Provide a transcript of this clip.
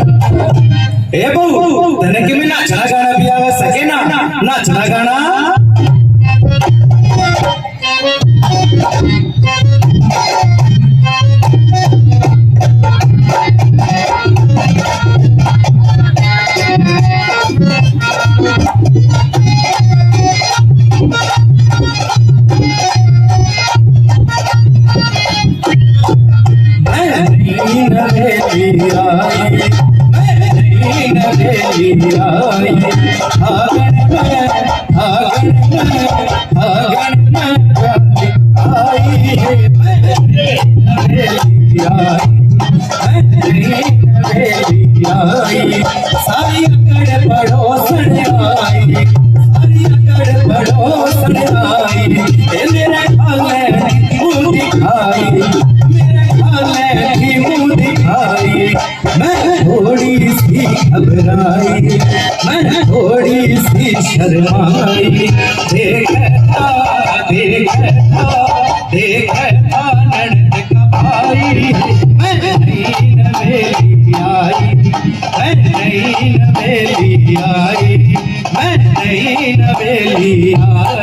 ए बहू तने के में नाचना गाना भी आवे सके ना नाचना गाना सारी अकड़ पड़ोसन आई सारी अकड़ पड़ोसन आई मेरे खाले मुंह दिखाई मेरे खाले की मुंह दिखाई मैं थोड़ी सी घबराई मैं थोड़ी सी शर्माई देखता देखता देखता ननद का भाई मैं नहीं नवेली आई मैं नहीं नवेली आई मैं नहीं नवेली आई।